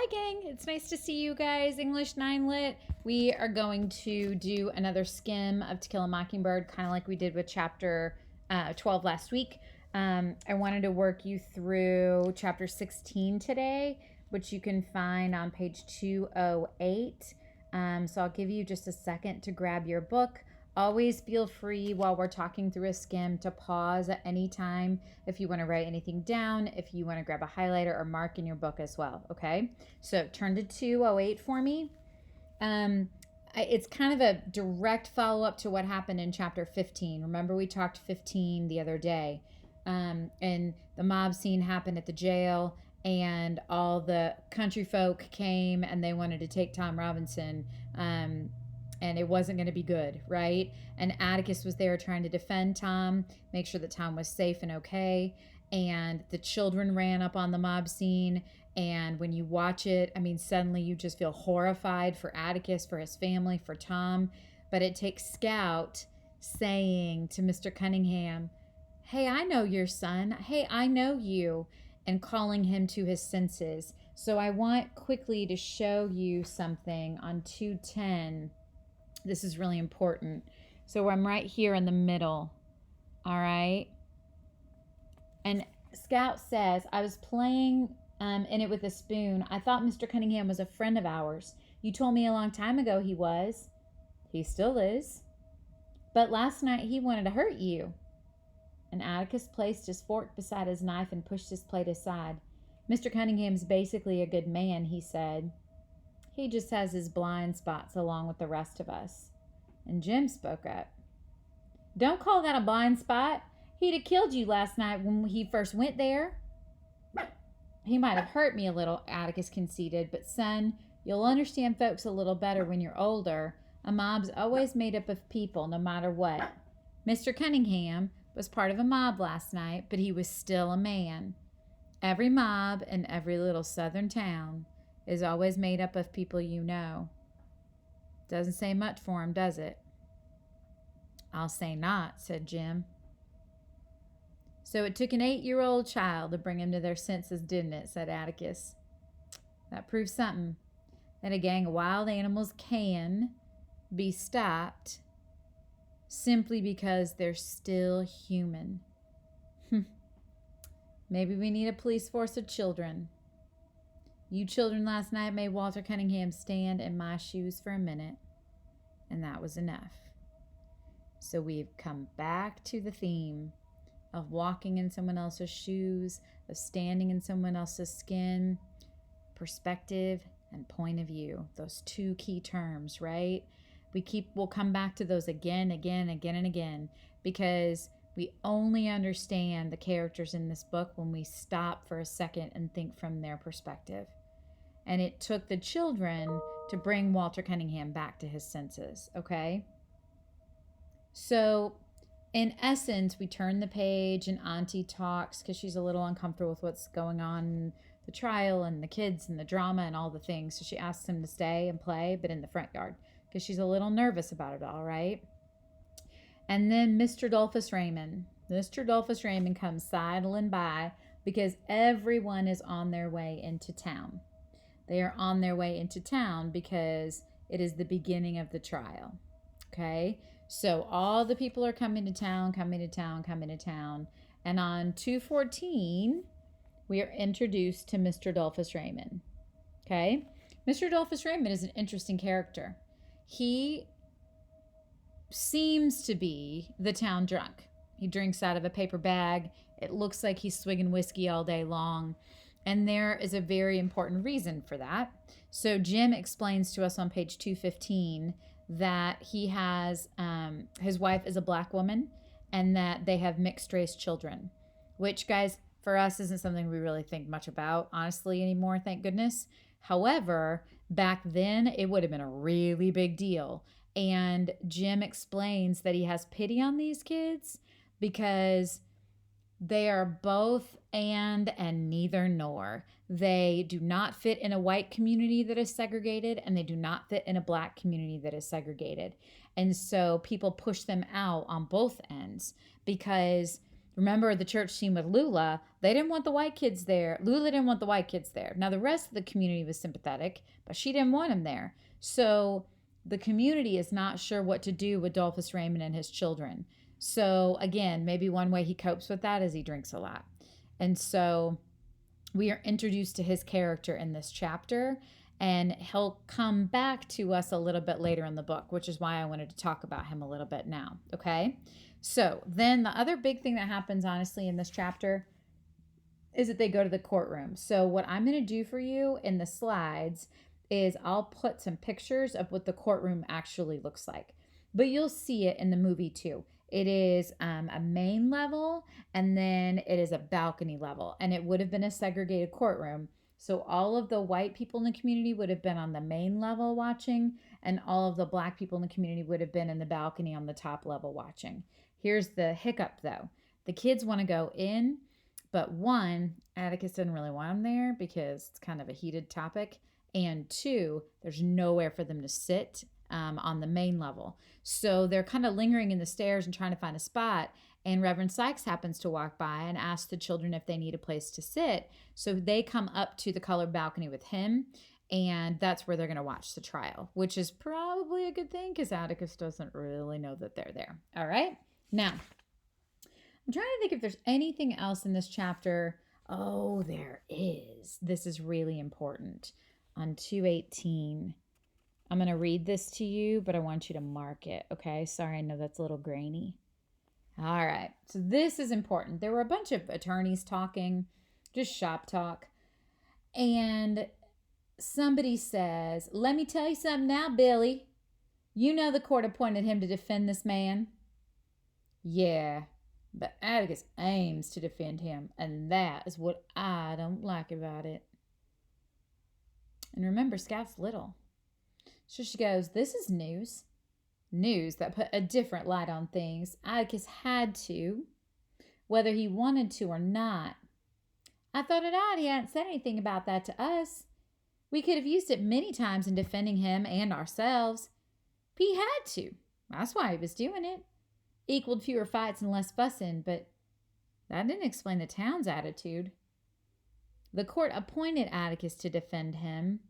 Hi, gang. It's nice to see you guys. English 9 Lit. We are going to do another skim of To Kill a Mockingbird, kind of like we did with chapter 12 last week. I wanted to work you through chapter 16 today, which you can find on page 208. So I'll give you just a second to grab your book. Always feel free while we're talking through a skim to pause at any time if you want to write anything down, if you want to grab a highlighter or mark in your book as well, okay? So turn to 208 for me. It's kind of a direct follow-up to what happened in chapter 15. Remember we talked 15 the other day, and the mob scene happened at the jail, and all the country folk came and they wanted to take Tom Robinson, and it wasn't going to be good, right? And Atticus was there trying to defend Tom, make sure that Tom was safe and okay. And the children ran up on the mob scene. And when you watch it, I mean, suddenly you just feel horrified for Atticus, for his family, for Tom. But it takes Scout saying to Mr. Cunningham, "Hey, I know your son. Hey, I know you," and calling him to his senses. So I want quickly to show you something on 210. This is really important. So I'm right here in the middle, all right? And Scout says, "I was playing in it with a spoon. I thought Mr. Cunningham was a friend of ours. You told me a long time ago he was. He still is. But last night he wanted to hurt you." And Atticus placed his fork beside his knife and pushed his plate aside. "Mr. Cunningham's basically a good man," he said. "He just has his blind spots along with the rest of us." And Jim spoke up. "Don't call that a blind spot. He'd have killed you last night when he first went there." "He might have hurt me a little," Atticus conceded, "but son, you'll understand folks a little better when you're older. A mob's always made up of people, no matter what. Mr. Cunningham was part of a mob last night, but he was still a man. Every mob in every little southern town is always made up of people you know. Doesn't say much for him, does it?" "I'll say not," said Jim. "So it took an 8-year-old child to bring him to their senses, didn't it?" said Atticus. "That proves something, that a gang of wild animals can be stopped simply because they're still human. Maybe we need a police force of children. You children last night made Walter Cunningham stand in my shoes for a minute, and that was enough." So we've come back to the theme of walking in someone else's shoes, of standing in someone else's skin, perspective and point of view. Those two key terms, right? We'll come back to those again, and again, because we only understand the characters in this book when we stop for a second and think from their perspective. And it took the children to bring Walter Cunningham back to his senses, okay? So, in essence, we turn the page and Auntie talks because she's a little uncomfortable with what's going on in the trial and the kids and the drama and all the things. So she asks him to stay and play, but in the front yard, because she's a little nervous about it all, right? And then Mr. Dolphus Raymond comes sidling by because everyone is on their way into town. They are on their way into town because it is the beginning of the trial, okay? So all the people are coming to town. And on 214, we are introduced to Mr. Dolphus Raymond, okay? Mr. Dolphus Raymond is an interesting character. He seems to be the town drunk. He drinks out of a paper bag. It looks like he's swigging whiskey all day long. And there is a very important reason for that. So Jim explains to us on page 215 that he has, his wife is a black woman and that they have mixed race children, which, guys, for us isn't something we really think much about, honestly, anymore, thank goodness. However, back then, it would have been a really big deal. And Jim explains that he has pity on these kids because they are both and neither nor. They do not fit in a white community that is segregated, and they do not fit in a black community that is segregated. And so people push them out on both ends because Remember the church scene with Lula? They didn't want the white kids there. Lula didn't want the white kids there. Now, the rest of the community was sympathetic, but she didn't want him there. So the community is not sure what to do with Dolphus Raymond and his children. So, again, maybe one way he copes with that is he drinks a lot. And so we are introduced to his character in this chapter, and he'll come back to us a little bit later in the book, which is why I wanted to talk about him a little bit now. Okay. So then the other big thing that happens, honestly, in this chapter is that they go to the courtroom. So what I'm going to do for you in the slides is I'll put some pictures of what the courtroom actually looks like, but you'll see it in the movie too. It is a main level, and then it is a balcony level, and it would have been a segregated courtroom. So all of the white people in the community would have been on the main level watching, and all of the black people in the community would have been in the balcony on the top level watching. Here's the hiccup though. The kids want to go in, but one, Atticus didn't really want them there because it's kind of a heated topic. And two, there's nowhere for them to sit on the main level. So they're kind of lingering in the stairs and trying to find a spot. And Reverend Sykes happens to walk by and ask the children if they need a place to sit. So they come up to the colored balcony with him. And that's where they're going to watch the trial, which is probably a good thing because Atticus doesn't really know that they're there. All right. Now, I'm trying to think if there's anything else in this chapter. Oh, there is. This is really important. On 218, I'm going to read this to you, but I want you to mark it, okay? Sorry, I know that's a little grainy. All right, so this is important. There were a bunch of attorneys talking, just shop talk, and somebody says, "Let me tell you something now, Billy. You know the court appointed him to defend this man." "Yeah, but Atticus aims to defend him, and that is what I don't like about it." And remember, Scout's little. So she goes, "This is news. News that put a different light on things. Atticus had to, whether he wanted to or not. I thought it odd he hadn't said anything about that to us. We could have used it many times in defending him and ourselves. He had to. That's why he was doing it. Equaled fewer fights and less fussing, but that didn't explain the town's attitude. The court appointed Atticus to defend him,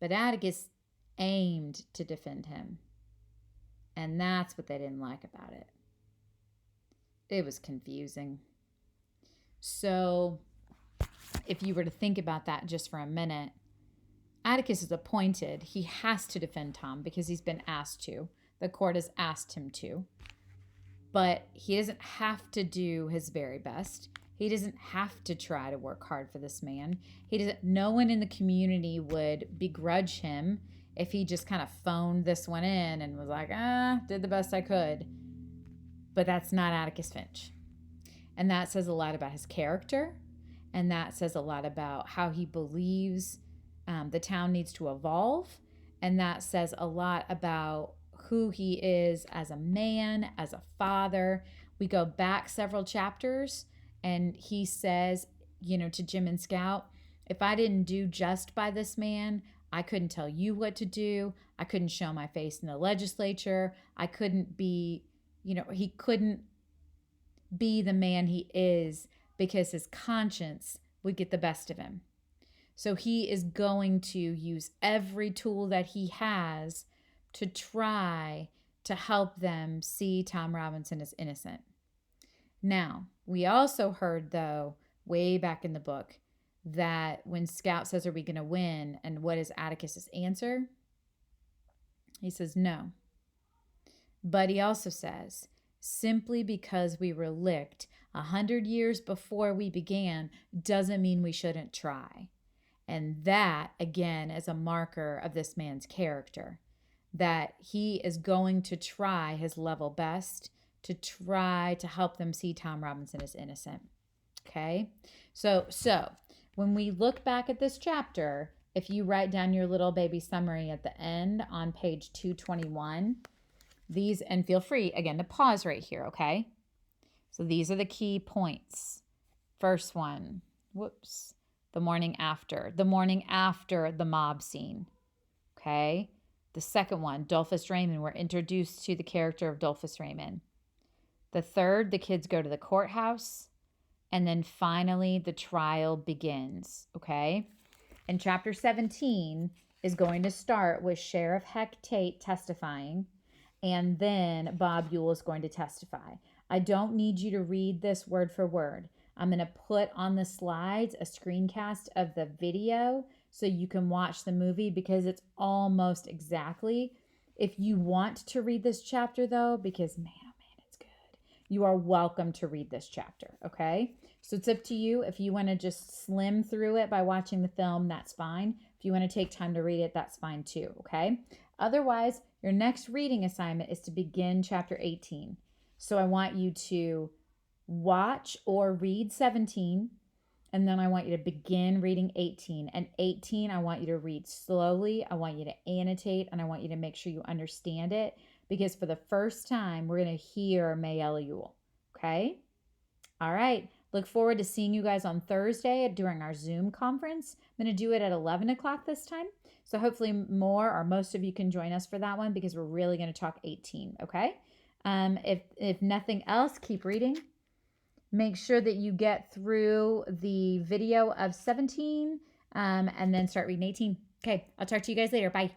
but Atticus aimed to defend him. And that's what they didn't like about it. It was confusing." So, if you were to think about that just for a minute, Atticus is appointed. He has to defend Tom because he's been asked to. The court has asked him to. But he doesn't have to do his very best. He doesn't have to try to work hard for this man. No one in the community would begrudge him if he just kind of phoned this one in and was like, did the best I could. But that's not Atticus Finch. And that says a lot about his character. And that says a lot about how he believes the town needs to evolve. And that says a lot about who he is as a man, as a father. We go back several chapters and he says, to Jim and Scout, "If I didn't do just by this man, I couldn't tell you what to do. I couldn't show my face in the legislature. I couldn't be, he couldn't be the man he is because his conscience would get the best of him." So he is going to use every tool that he has to try to help them see Tom Robinson as innocent. Now, we also heard, though, way back in the book, that when Scout says, "Are we going to win?" and what is Atticus's answer? He says, "No." But he also says, "Simply because we were licked 100 years before we began doesn't mean we shouldn't try." And that, again, is a marker of this man's character, that he is going to try his level best to try to help them see Tom Robinson as innocent. Okay? So when we look back at this chapter, if you write down your little baby summary at the end on page 221, and feel free, again, to pause right here, okay? So these are the key points. First one, the morning after the mob scene, okay? The second one, Dolphus Raymond. We're introduced to the character of Dolphus Raymond. The third, the kids go to the courthouse. And then finally, the trial begins, okay? And chapter 17 is going to start with Sheriff Heck Tate testifying, and then Bob Ewell is going to testify. I don't need you to read this word for word. I'm going to put on the slides a screencast of the video so you can watch the movie, because it's almost exactly. If you want to read this chapter though, because man, oh man, it's good, you are welcome to read this chapter, okay? So it's up to you. If you want to just slim through it by watching the film, that's fine. If you want to take time to read it, that's fine too, okay? Otherwise, your next reading assignment is to begin chapter 18. So I want you to watch or read 17, and then I want you to begin reading 18. And 18, I want you to read slowly. I want you to annotate, and I want you to make sure you understand it, because for the first time, we're going to hear Mayella Ewell, okay? All right. Look forward to seeing you guys on Thursday during our Zoom conference. I'm going to do it at 11 o'clock this time. So hopefully more or most of you can join us for that one, because we're really going to talk 18, okay? If nothing else, keep reading. Make sure that you get through the video of 17 and then start reading 18. Okay, I'll talk to you guys later. Bye.